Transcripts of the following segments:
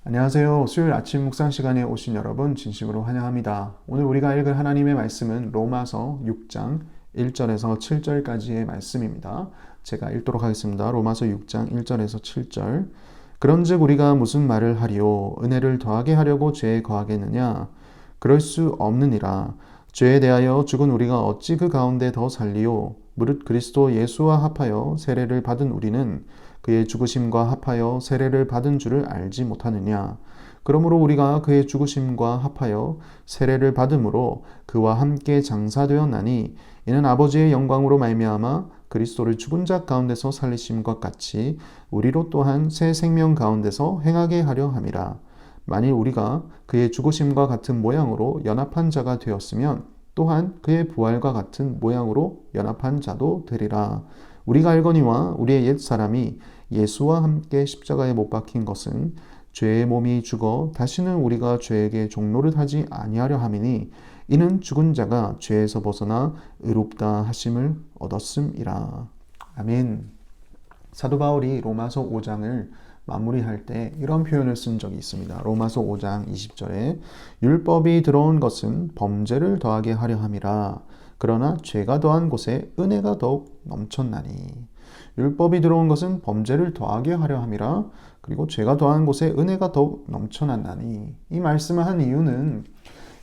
안녕하세요. 수요일 아침 묵상 시간에 오신 여러분 진심으로 환영합니다. 오늘 우리가 읽을 하나님의 말씀은 로마서 6장 1절에서 7절까지의 말씀입니다. 제가 읽도록 하겠습니다. 로마서 6장 1절에서 7절. 그런즉 우리가 무슨 말을 하리요? 은혜를 더하게 하려고 죄에 거하겠느냐? 그럴 수 없느니라. 죄에 대하여 죽은 우리가 어찌 그 가운데 더 살리요? 무릇 그리스도 예수와 합하여 세례를 받은 우리는 그의 죽으심과 합하여 세례를 받은 줄을 알지 못하느냐. 그러므로 우리가 그의 죽으심과 합하여 세례를 받음으로 그와 함께 장사되었나니 이는 아버지의 영광으로 말미암아 그리스도를 죽은 자 가운데서 살리심과 같이 우리로 또한 새 생명 가운데서 행하게 하려 함이라. 만일 우리가 그의 죽으심과 같은 모양으로 연합한 자가 되었으면 또한 그의 부활과 같은 모양으로 연합한 자도 되리라. 우리가 알거니와 우리의 옛 사람이 예수와 함께 십자가에 못 박힌 것은 죄의 몸이 죽어 다시는 우리가 죄에게 종노릇 하지 아니하려 함이니 이는 죽은 자가 죄에서 벗어나 의롭다 하심을 얻었음이라. 아멘. 사도 바울이 로마서 5장을 마무리할 때 이런 표현을 쓴 적이 있습니다. 로마서 5장 20절에 율법이 들어온 것은 범죄를 더하게 하려 함이라. 그러나 죄가 더한 곳에 은혜가 더욱 넘쳤나니. 율법이 들어온 것은 범죄를 더하게 하려 함이라. 그리고 죄가 더한 곳에 은혜가 더욱 넘쳐났나니. 이 말씀을 한 이유는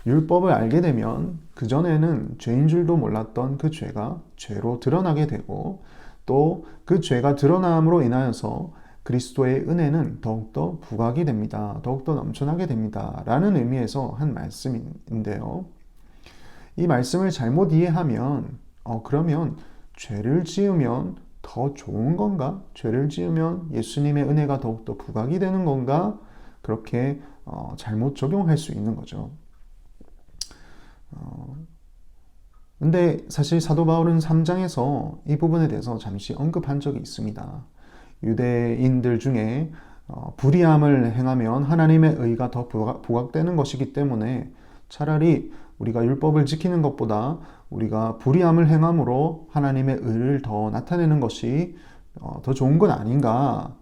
율법을 알게 되면 그전에는 죄인 줄도 몰랐던 그 죄가 죄로 드러나게 되고 또 그 죄가 드러남으로 인하여서 그리스도의 은혜는 더욱더 부각이 됩니다. 더욱더 넘쳐나게 됩니다. 라는 의미에서 한 말씀인데요. 이 말씀을 잘못 이해하면 그러면 죄를 지으면 더 좋은 건가? 죄를 지으면 예수님의 은혜가 더욱더 부각이 되는 건가? 그렇게 잘못 적용할 수 있는 거죠. 근데 사실 사도 바울은 3장에서 이 부분에 대해서 잠시 언급한 적이 있습니다. 유대인들 중에 불의함을 행하면 하나님의 의가 더 부각되는 것이기 때문에 차라리 우리가 율법을 지키는 것보다 우리가 불의함을 행함으로 하나님의 의를 더 나타내는 것이 더 좋은 건 아닌가,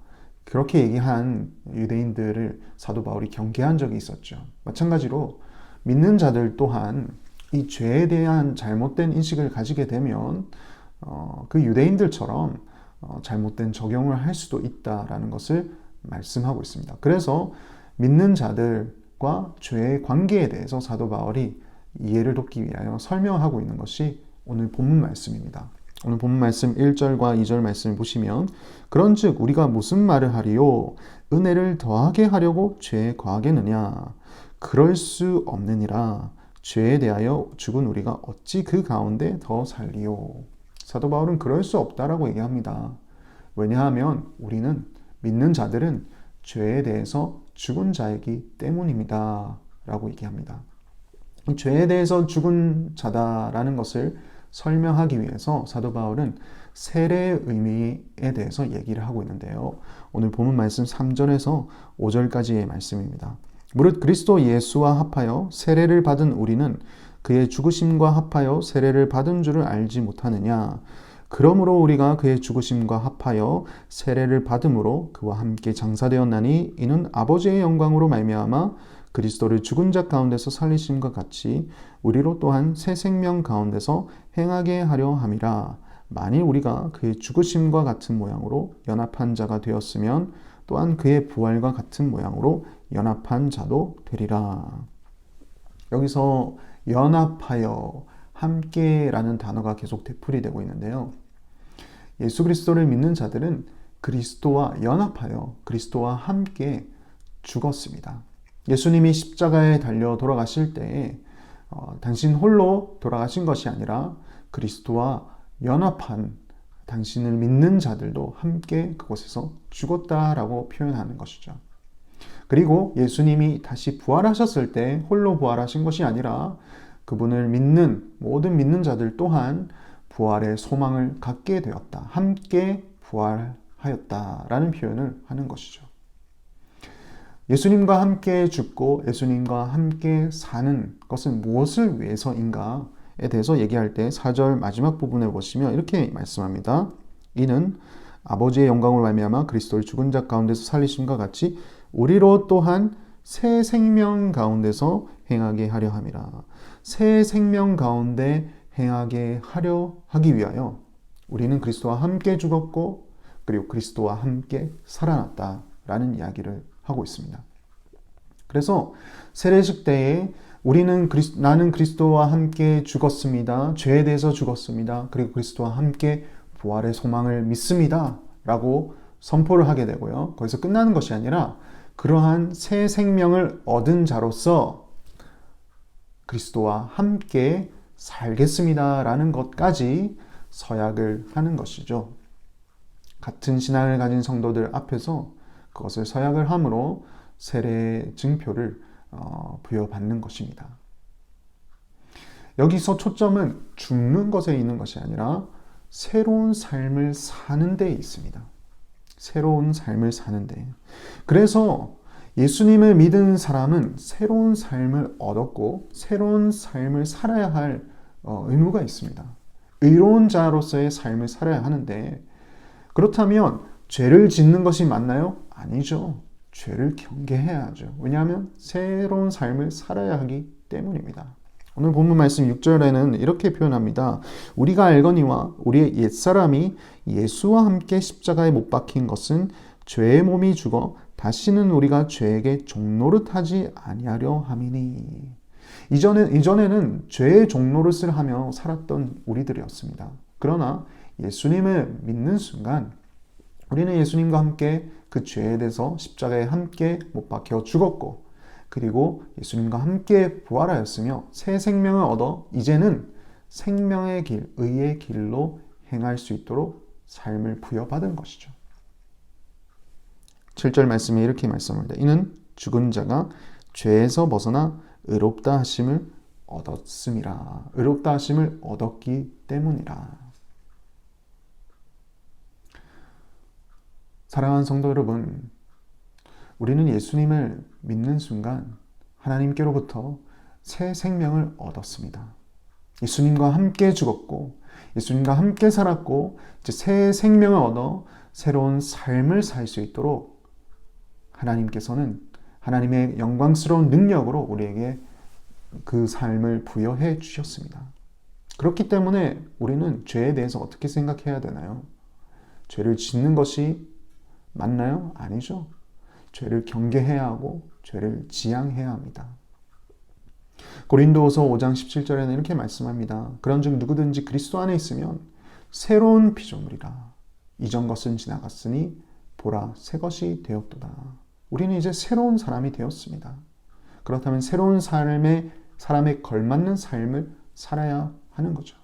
그렇게 얘기한 유대인들을 사도 바울이 경계한 적이 있었죠. 마찬가지로 믿는 자들 또한 이 죄에 대한 잘못된 인식을 가지게 되면 그 유대인들처럼 잘못된 적용을 할 수도 있다라는 것을 말씀하고 있습니다. 그래서 믿는 자들과 죄의 관계에 대해서 사도 바울이 이해를 돕기 위하여 설명하고 있는 것이 오늘 본문 말씀입니다. 오늘 본문 말씀 1절과 2절 말씀을 보시면 그런즉 우리가 무슨 말을 하리요? 은혜를 더하게 하려고 죄에 거하겠느냐? 그럴 수 없느니라. 죄에 대하여 죽은 우리가 어찌 그 가운데 더 살리요? 사도 바울은 그럴 수 없다라고 얘기합니다. 왜냐하면 우리는 믿는 자들은 죄에 대해서 죽은 자이기 때문입니다. 라고 얘기합니다. 죄에 대해서 죽은 자다라는 것을 설명하기 위해서 사도 바울은 세례의 의미에 대해서 얘기를 하고 있는데요. 오늘 본문 말씀 3절에서 5절까지의 말씀입니다. 무릇 그리스도 예수와 합하여 세례를 받은 우리는 그의 죽으심과 합하여 세례를 받은 줄을 알지 못하느냐. 그러므로 우리가 그의 죽으심과 합하여 세례를 받음으로 그와 함께 장사되었나니 이는 아버지의 영광으로 말미암아 그리스도를 죽은 자 가운데서 살리심과 같이 우리로 또한 새 생명 가운데서 행하게 하려 함이라. 만일 우리가 그의 죽으심과 같은 모양으로 연합한 자가 되었으면 또한 그의 부활과 같은 모양으로 연합한 자도 되리라. 여기서 연합하여, 함께라는 단어가 계속 되풀이되고 있는데요. 예수 그리스도를 믿는 자들은 그리스도와 연합하여 그리스도와 함께 죽었습니다. 예수님이 십자가에 달려 돌아가실 때에 당신 홀로 돌아가신 것이 아니라 그리스도와 연합한 당신을 믿는 자들도 함께 그곳에서 죽었다라고 표현하는 것이죠. 그리고 예수님이 다시 부활하셨을 때 홀로 부활하신 것이 아니라 그분을 믿는 모든 믿는 자들 또한 부활의 소망을 갖게 되었다. 함께 부활하였다라는 표현을 하는 것이죠. 예수님과 함께 죽고 예수님과 함께 사는 것은 무엇을 위해서인가에 대해서 얘기할 때 4절 마지막 부분을 보시면 이렇게 말씀합니다. 이는 아버지의 영광으로 말미암아 그리스도를 죽은 자 가운데서 살리심과 같이 우리로 또한 새 생명 가운데서 행하게 하려 함이라. 새 생명 가운데 행하게 하려 하기 위하여 우리는 그리스도와 함께 죽었고 그리고 그리스도와 함께 살아났다라는 이야기를 하고 있습니다. 그래서 세례식 때에 나는 그리스도와 함께 죽었습니다. 죄에 대해서 죽었습니다. 그리고 그리스도와 함께 부활의 소망을 믿습니다. 라고 선포를 하게 되고요. 거기서 끝나는 것이 아니라 그러한 새 생명을 얻은 자로서 그리스도와 함께 살겠습니다. 라는 것까지 서약을 하는 것이죠. 같은 신앙을 가진 성도들 앞에서 그것을 서약을 함으로 세례 증표를 부여받는 것입니다. 여기서 초점은 죽는 것에 있는 것이 아니라 새로운 삶을 사는 데 있습니다. 새로운 삶을 사는 데. 그래서 예수님을 믿은 사람은 새로운 삶을 얻었고 새로운 삶을 살아야 할 의무가 있습니다. 의로운 자로서의 삶을 살아야 하는데 그렇다면 죄를 짓는 것이 맞나요? 아니죠. 죄를 경계해야죠. 왜냐하면 새로운 삶을 살아야 하기 때문입니다. 오늘 본문 말씀 6절에는 이렇게 표현합니다. 우리가 알거니와 우리의 옛사람이 예수와 함께 십자가에 못 박힌 것은 죄의 몸이 죽어 다시는 우리가 죄에게 종노릇하지 아니하려 함이니. 이전에는 죄의 종노릇을 하며 살았던 우리들이었습니다. 그러나 예수님을 믿는 순간 우리는 예수님과 함께 그 죄에 대해서 십자가에 함께 못 박혀 죽었고 그리고 예수님과 함께 부활하였으며 새 생명을 얻어 이제는 생명의 길, 의의 길로 행할 수 있도록 삶을 부여받은 것이죠. 7절 말씀에 이렇게 말씀합니다. 이는 죽은 자가 죄에서 벗어나 의롭다 하심을 얻었음이라. 의롭다 하심을 얻었기 때문이라. 사랑하는 성도 여러분, 우리는 예수님을 믿는 순간 하나님께로부터 새 생명을 얻었습니다. 예수님과 함께 죽었고 예수님과 함께 살았고 이제 새 생명을 얻어 새로운 삶을 살 수 있도록 하나님께서는 하나님의 영광스러운 능력으로 우리에게 그 삶을 부여해 주셨습니다. 그렇기 때문에 우리는 죄에 대해서 어떻게 생각해야 되나요? 죄를 짓는 것이 맞나요? 아니죠. 죄를 경계해야 하고 죄를 지양해야 합니다. 고린도후서 5장 17절에는 이렇게 말씀합니다. 그런즉 누구든지 그리스도 안에 있으면 새로운 피조물이라. 이전 것은 지나갔으니 보라 새 것이 되었도다. 우리는 이제 새로운 사람이 되었습니다. 그렇다면 새로운 사람에 걸맞는 삶을 살아야 하는 거죠.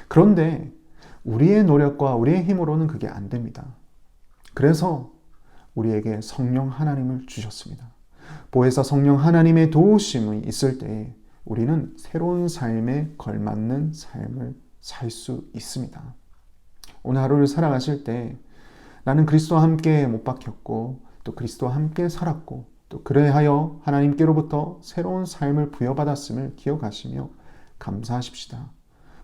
그런데 우리의 노력과 우리의 힘으로는 그게 안 됩니다. 그래서 우리에게 성령 하나님을 주셨습니다. 보혜사 성령 하나님의 도우심이 있을 때 우리는 새로운 삶에 걸맞는 삶을 살 수 있습니다. 오늘 하루를 살아가실 때 나는 그리스도와 함께 못 박혔고 또 그리스도와 함께 살았고 또 그래하여 하나님께로부터 새로운 삶을 부여받았음을 기억하시며 감사하십시다.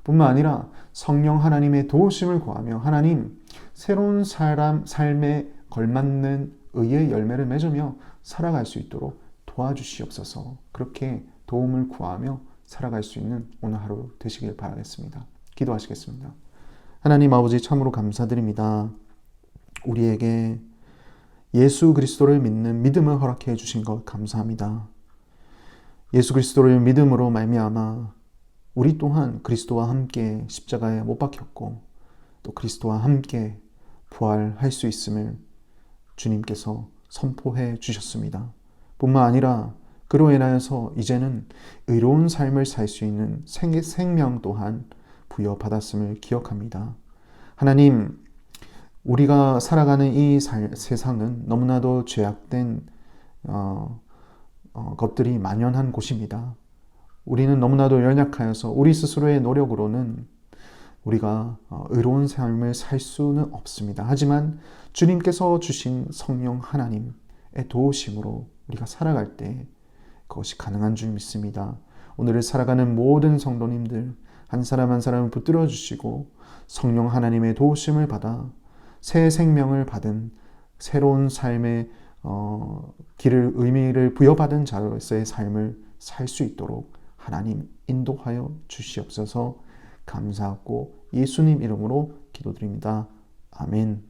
뿐만 아니라 성령 하나님의 도우심을 구하며 하나님 새로운 삶에 걸맞는 의의 열매를 맺으며 살아갈 수 있도록 도와주시옵소서. 그렇게 도움을 구하며 살아갈 수 있는 오늘 하루 되시길 바라겠습니다. 기도하시겠습니다. 하나님 아버지 참으로 감사드립니다. 우리에게 예수 그리스도를 믿는 믿음을 허락해 주신 것 감사합니다. 예수 그리스도를 믿음으로 말미암아 우리 또한 그리스도와 함께 십자가에 못 박혔고 또 그리스도와 함께 부활할 수 있음을 주님께서 선포해 주셨습니다. 뿐만 아니라 그로 인하여서 이제는 의로운 삶을 살 수 있는 생명 또한 부여받았음을 기억합니다. 하나님, 우리가 살아가는 이 세상은 너무나도 죄악된 것들이 만연한 곳입니다. 우리는 너무나도 연약하여서 우리 스스로의 노력으로는 우리가 의로운 삶을 살 수는 없습니다. 하지만 주님께서 주신 성령 하나님의 도우심으로 우리가 살아갈 때 그것이 가능한 줄 믿습니다. 오늘을 살아가는 모든 성도님들 한 사람 한 사람을 붙들어 주시고 성령 하나님의 도우심을 받아 새 생명을 받은 새로운 삶의 길을 의미를 부여받은 자로서의 삶을 살 수 있도록 하나님 인도하여 주시옵소서. 감사하고 예수님 이름으로 기도드립니다. 아멘.